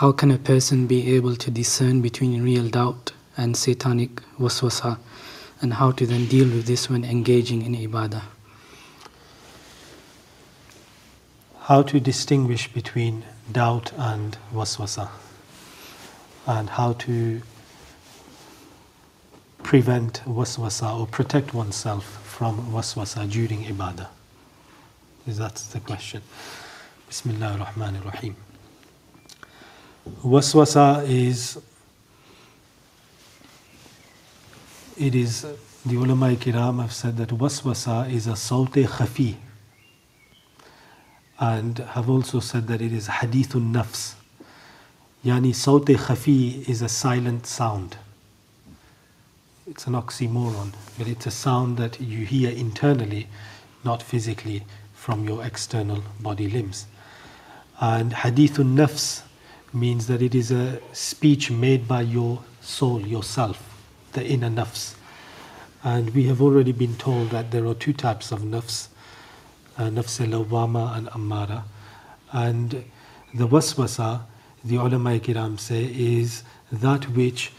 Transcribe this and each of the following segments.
How can a person be able to discern between real doubt and satanic waswasa, and how to then deal with this when engaging in ibadah? How to distinguish between doubt and waswasa, and how to prevent waswasa or protect oneself from waswasa during ibadah. That's the question. Bismillah ar-Rahman ar-Rahim. Waswasa is the ulama kiram have said that waswasa is a sawt khafi, and have also said that it is hadithun nafs. Yani sawt khafi is a silent sound. It's an oxymoron, but it's a sound that you hear internally, not physically from your external body limbs. And hadithun nafs means that it is a speech made by your soul, yourself, the inner nafs. And we have already been told that there are two types of nafs, nafs al-lawwama and ammara. And the waswasa, the ulama kiram say, is that which,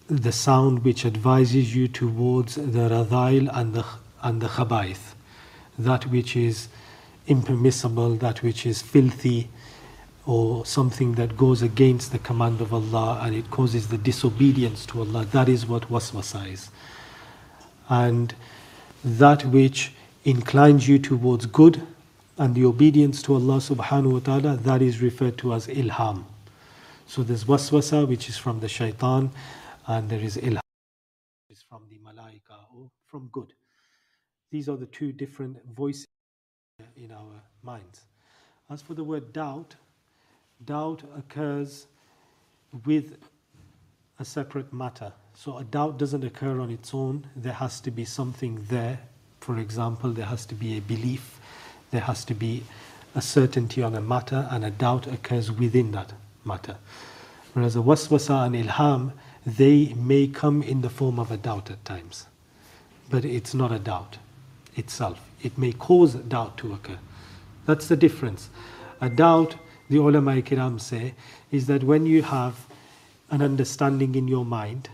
the sound which advises you towards the radhail and the khabaith, that which is impermissible, that which is filthy, or something that goes against the command of Allah and it causes the disobedience to Allah. That is what waswasa is. And that which inclines you towards good and the obedience to Allah subhanahu wa ta'ala, that is referred to as ilham. So there's waswasa, which is from the shaitan, and there is ilham, which is from the malaika, or from good. These are the two different voices in our minds. As for the word doubt, doubt occurs with a separate matter. So a doubt doesn't occur on its own. There has to be something there. For example, there has to be a belief, there has to be a certainty on a matter, and a doubt occurs within that matter. Whereas a waswasa and ilham, they may come in the form of a doubt at times, but it's not a doubt itself. It may cause doubt to occur. That's the difference. A doubt, the ulama kiram say, is that when you have an understanding in your mind,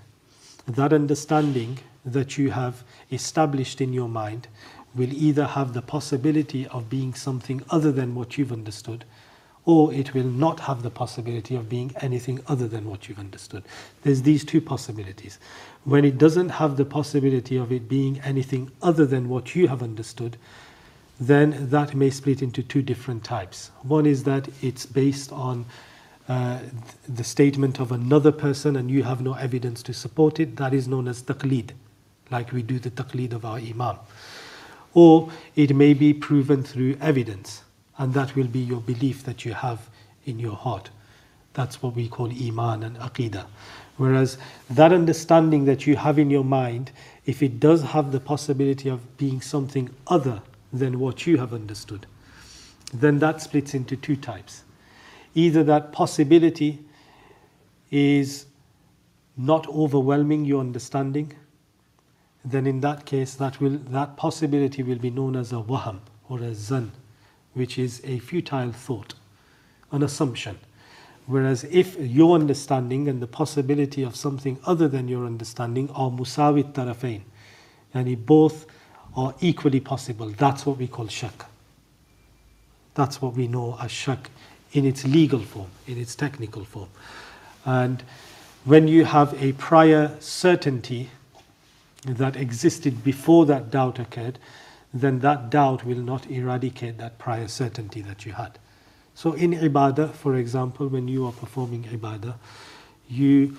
that understanding that you have established in your mind will either have the possibility of being something other than what you've understood, or it will not have the possibility of being anything other than what you've understood. There's these two possibilities. When it doesn't have the possibility of it being anything other than what you have understood, then that may split into two different types. One is that it's based on the statement of another person and you have no evidence to support it. That is known as taqleed, like we do the taqleed of our imam. Or it may be proven through evidence, and that will be your belief that you have in your heart. That's what we call iman and aqidah. Whereas that understanding that you have in your mind, if it does have the possibility of being something other than what you have understood, then that splits into two types. Either that possibility is not overwhelming your understanding, then in that case that possibility will be known as a waham or a zan, which is a futile thought, an assumption. Whereas if your understanding and the possibility of something other than your understanding are musawit tarafain, and both are equally possible, that's what we call shak. That's what we know as shak in its legal form, in its technical form. And when you have a prior certainty that existed before that doubt occurred, then that doubt will not eradicate that prior certainty that you had. So in ibadah, for example, when you are performing ibadah, you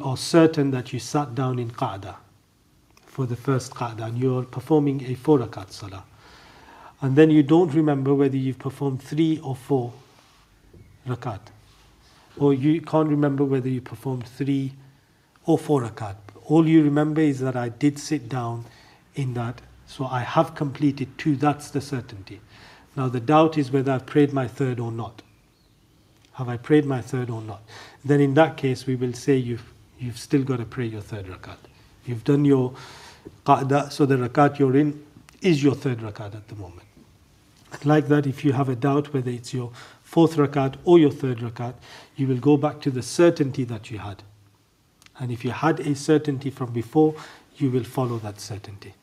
are certain that you sat down in qa'dah for the first qa'dah, and you are performing a 4 rakat salah. And then you don't remember whether you've performed 3 or 4 rakat. Or you can't remember whether you performed 3 or 4 rakat. All you remember is that I did sit down in that, so I have completed 2, that's the certainty. Now the doubt is whether I've prayed my 3rd or not. Have I prayed my 3rd or not? Then in that case we will say you've still got to pray your 3rd rakat. You've done your qa'dah, so the rakat you're in is your 3rd rakat at the moment. Like that, if you have a doubt whether it's your fourth rakat or your third rakat, you will go back to the certainty that you had. And if you had a certainty from before, you will follow that certainty.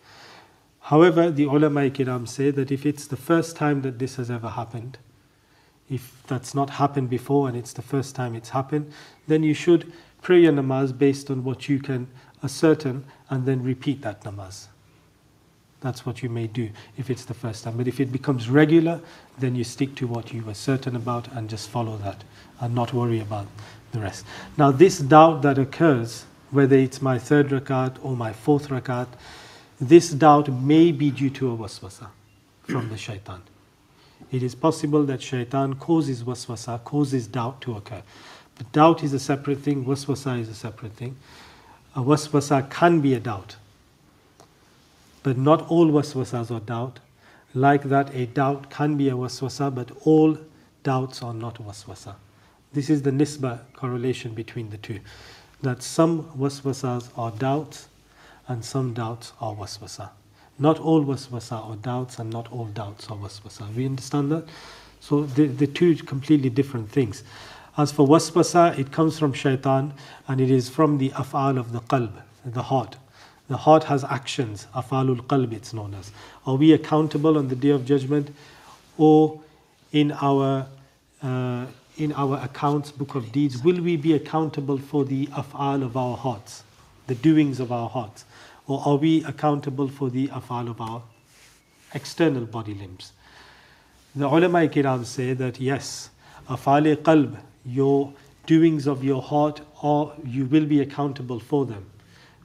However, the ulama kiram say that if it's the first time that this has ever happened, if that's not happened before and it's the first time it's happened, then you should pray your namaz based on what you can ascertain and then repeat that namaz. That's what you may do if it's the first time. But if it becomes regular, then you stick to what you were certain about and just follow that and not worry about the rest. Now this doubt that occurs, whether it's my third rakat or my fourth rakat, this doubt may be due to a waswasa from the shaitan. It is possible that shaitan causes waswasa, causes doubt to occur. But doubt is a separate thing, waswasa is a separate thing. A waswasa can be a doubt. But not all waswasas are doubt. Like that, a doubt can be a waswasa, but all doubts are not waswasa. This is the nisba correlation between the two. That some waswasas are doubts and some doubts are waswasa. Not all waswasa are doubts and not all doubts are waswasa. We understand that? So the two completely different things. As for waswasa, it comes from shaitan and it is from the af'al of the qalb, the heart. The heart has actions, af'alul qalb it's known as. Are we accountable on the Day of Judgment, or in our accounts, book of deeds, will we be accountable for the af'al of our hearts, the doings of our hearts? Or are we accountable for the af'al of our external body limbs? The ulama kiram say that yes, af'al qalb, your doings of your heart, you will be accountable for them.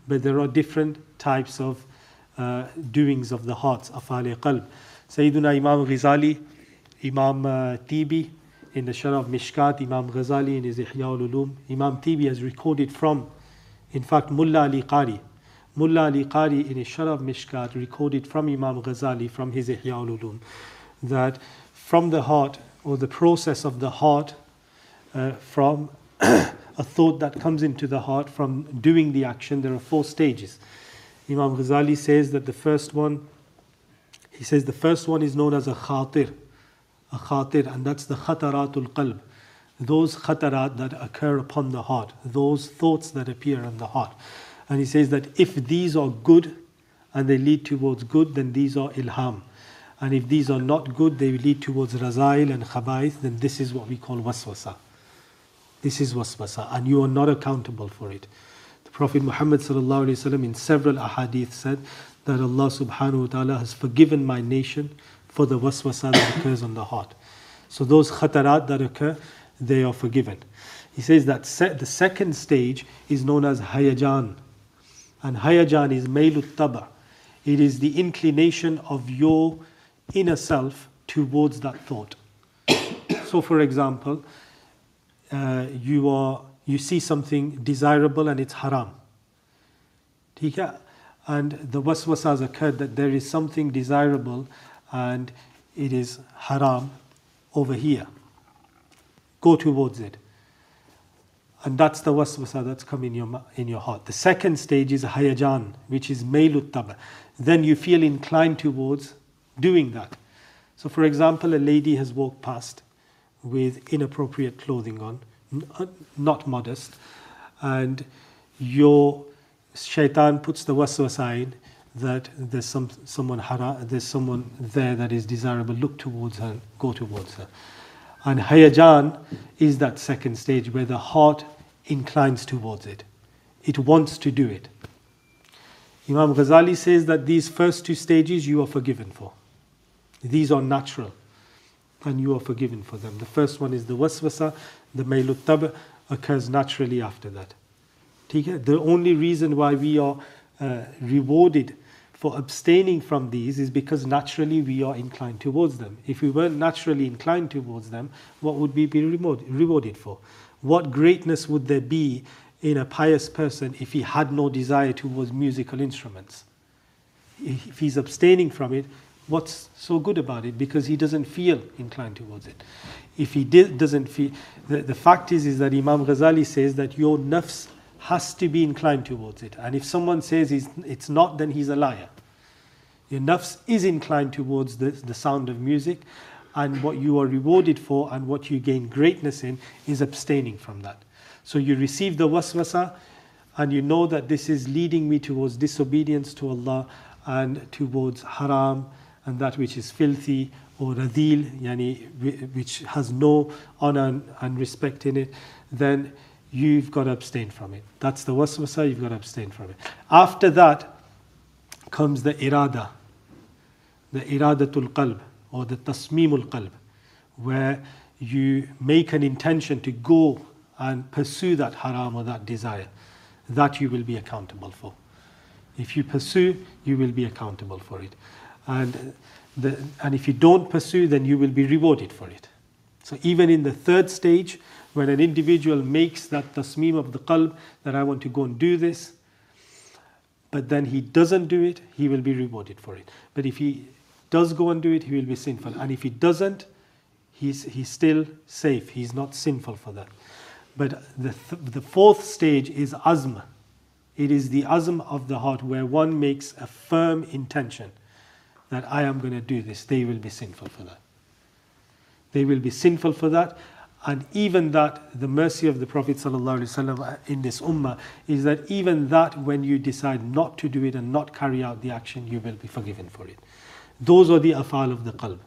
But there are different types of doings of the hearts, af'al qalb. Sayyiduna Imam Ghazali, Imam Tibi in the Sharh of Mishkat, Imam Ghazali in his Ihya al-Ulum, Imam Tibi has recorded from, in fact, Mullah Ali Qari. Mullah Ali Qari in his Sharh of Mishkat recorded from Imam Ghazali from his Ihya al-Ulum that from the heart, or the process of the heart, from a thought that comes into the heart from doing the action, there are 4 stages. Imam Ghazali says that the first one is known as a khatir, and that's the khataratul qalb, those khatarat that occur upon the heart, those thoughts that appear in the heart. And he says that if these are good and they lead towards good, then these are ilham. And if these are not good, they lead towards razail and khabaith, then this is what we call waswasa. This is waswasa, and you are not accountable for it. The Prophet Muhammad sallallahu alaihi wasallam in several ahadith said that Allah subhanahu wa ta'ala has forgiven my nation for the waswasa that occurs on the heart. So those khatarat that occur, they are forgiven. He says that the second stage is known as hayajan. And hayajan is mailut taba. It is the inclination of your inner self towards that thought. So for example, you see something desirable and it's haram. And the waswasas occurred that there is something desirable and it is haram over here. Go towards it. And that's the waswasa that's come in your heart. The second stage is hayajan, which is mailut taba. Then you feel inclined towards doing that. So for example, a lady has walked past with inappropriate clothing on, not modest, and your shaitan puts the waswasa in that there's someone there that is desirable, look towards her, go towards her. And hayajan is that second stage where the heart inclines towards it. It wants to do it. Imam Ghazali says that these first 2 stages you are forgiven for. These are natural and you are forgiven for them. The first one is the waswasa, the mailut tab occurs naturally after that. The only reason why we are rewarded for abstaining from these is because naturally we are inclined towards them. If we weren't naturally inclined towards them, what would we be rewarded for? What greatness would there be in a pious person if he had no desire towards musical instruments? If he's abstaining from it, what's so good about it? Because he doesn't feel inclined towards it. If he doesn't feel, the fact is that Imam Ghazali says that your nafs has to be inclined towards it. And if someone says it's not, then he's a liar. Your nafs is inclined towards the sound of music, and what you are rewarded for and what you gain greatness in is abstaining from that. So you receive the waswasa and you know that this is leading me towards disobedience to Allah and towards haram and that which is filthy or radil, yani which has no honor and respect in it, then you've got to abstain from it. That's the waswasa, you've got to abstain from it. After that comes the iradatul qalb or the tasmimul qalb, where you make an intention to go and pursue that haram or that desire. That you will be accountable for. If you pursue, you will be accountable for it. And if you don't pursue, then you will be rewarded for it. So even in the third stage, when an individual makes that tasmeem of the qalb, that I want to go and do this, but then he doesn't do it, he will be rewarded for it. But if he does go and do it, he will be sinful. And if he doesn't, he's still safe. He's not sinful for that. But the fourth stage is azm. It is the azm of the heart where one makes a firm intention that I am going to do this. They will be sinful for that. They will be sinful for that. And even that, the mercy of the Prophet ﷺ in this ummah is that even that, when you decide not to do it and not carry out the action, you will be forgiven for it. Those are the afal of the qalb.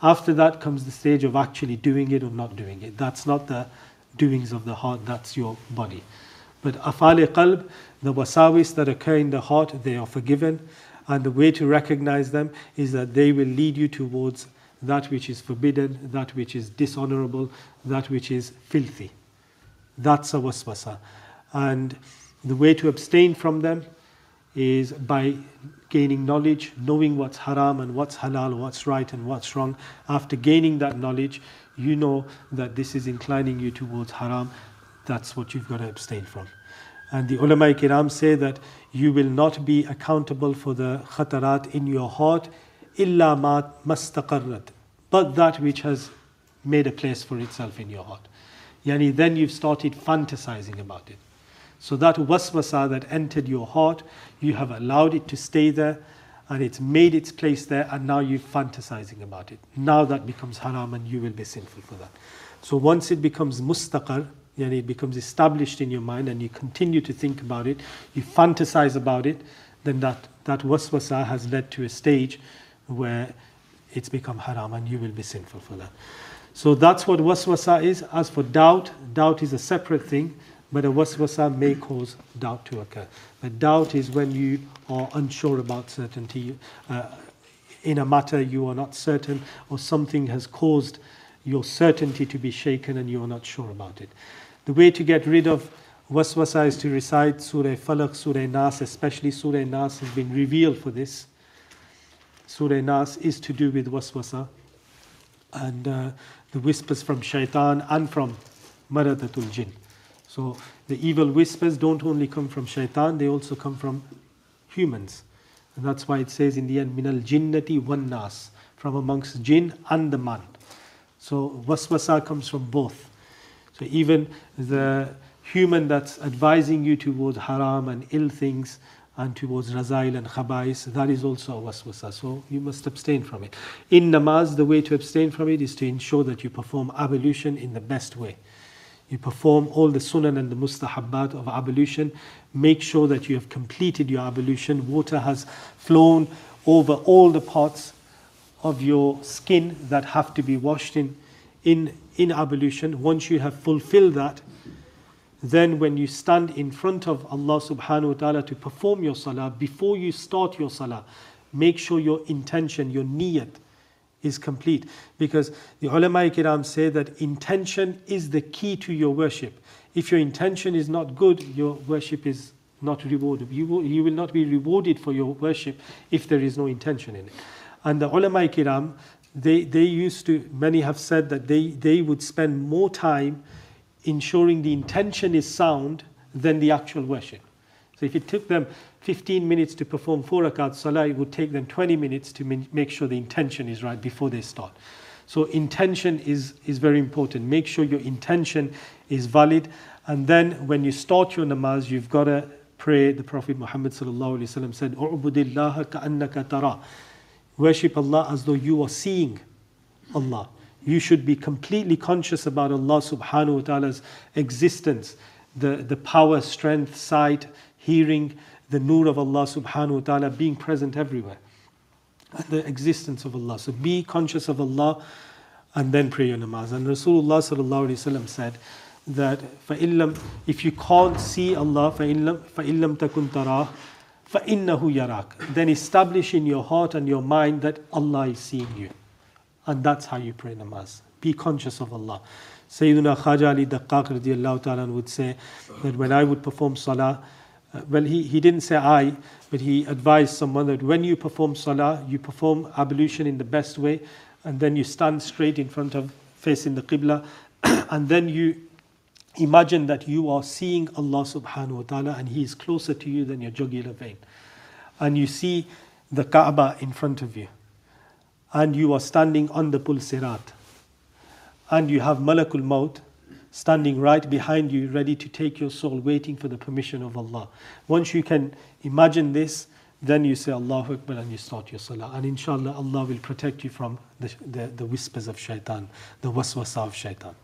After that comes the stage of actually doing it or not doing it. That's not the doings of the heart, that's your body. But afal qalb, the wasawis that occur in the heart, they are forgiven. And the way to recognize them is that they will lead you towards that which is forbidden, that which is dishonorable, that which is filthy. That's a waswasa. And the way to abstain from them is by gaining knowledge, knowing what's haram and what's halal, what's right and what's wrong. After gaining that knowledge, you know that this is inclining you towards haram. That's what you've got to abstain from. And the ulama kiram say that you will not be accountable for the khatarat in your heart illa ma mastaqarrat, but that which has made a place for itself in your heart. Yani then you've started fantasizing about it. So that waswasa that entered your heart, you have allowed it to stay there and it's made its place there, and now you're fantasizing about it. Now that becomes haram and you will be sinful for that. So once it becomes mustaqar, yani it becomes established in your mind and you continue to think about it, you fantasize about it, then that waswasa has led to a stage where it's become haram and you will be sinful for that. So that's what waswasa is. As for doubt, doubt is a separate thing, but a waswasa may cause doubt to occur. But doubt is when you are unsure about certainty. In a matter you are not certain, or something has caused your certainty to be shaken and you are not sure about it. The way to get rid of waswasa is to recite Surah Falaq, Surah Nas, especially Surah Nas has been revealed for this. Surah Nas is to do with waswasa and the whispers from shaitan and from maradatul jinn. So the evil whispers don't only come from shaitan, they also come from humans. And that's why it says in the end, minal jinnati wan nas, from amongst jinn and the man. So waswasa comes from both. So even the human that's advising you towards haram and ill things and towards razail and khabais, that is also a waswasa. So you must abstain from it. In namaz, the way to abstain from it is to ensure that you perform ablution in the best way. You perform all the sunan and the mustahabbat of ablution. Make sure that you have completed your ablution. Water has flown over all the parts of your skin that have to be washed in ablution. Once you have fulfilled that, then when you stand in front of Allah subhanahu wa ta'ala to perform your salah, before you start your salah, make sure your intention, your niyat is complete. Because the ulama kiram say that intention is the key to your worship. If your intention is not good, your worship is not rewarded. You will not be rewarded for your worship if there is no intention in it. And the ulama kiram, they used to, many have said that they would spend more time ensuring the intention is sound than the actual worship. So if it took them 15 minutes to perform 4 rakat salah, it would take them 20 minutes to make sure the intention is right before they start. So intention is very important. Make sure your intention is valid. And then when you start your namaz, you've got to pray. The Prophet Muhammad sallallahu alaihi wasallam said, "U'budillaha ka'annaka tara." Worship Allah as though you are seeing Allah. You should be completely conscious about Allah subhanahu wa ta'ala's existence, the power, strength, sight, hearing, the nur of Allah subhanahu wa ta'ala being present everywhere. And the existence of Allah. So be conscious of Allah and then pray your namaz. And Rasulullah sallallahu alayhi wa sallam said that if you can't see Allah, فَإِلَّمْ تَكُنْ تَرَاهُ فَإِنَّهُ يَرَاكَ, then establish in your heart and your mind that Allah is seeing you. And that's how you pray namaz. Be conscious of Allah. Sayyiduna Khaja Ali Daqqaq radiallahu ta'ala would say that when I would perform salah, well, he didn't say I, but he advised someone that when you perform salah, you perform ablution in the best way, and then you stand straight in front of, facing the qibla, and then you imagine that you are seeing Allah subhanahu wa ta'ala and He is closer to you than your jugular vein. And you see the Kaaba in front of you. And you are standing on the Pul Sirat. And you have Malakul Maut standing right behind you, ready to take your soul, waiting for the permission of Allah. Once you can imagine this, then you say Allahu Akbar and you start your salah. And inshallah, Allah will protect you from the whispers of shaitan, the waswasa of shaitan.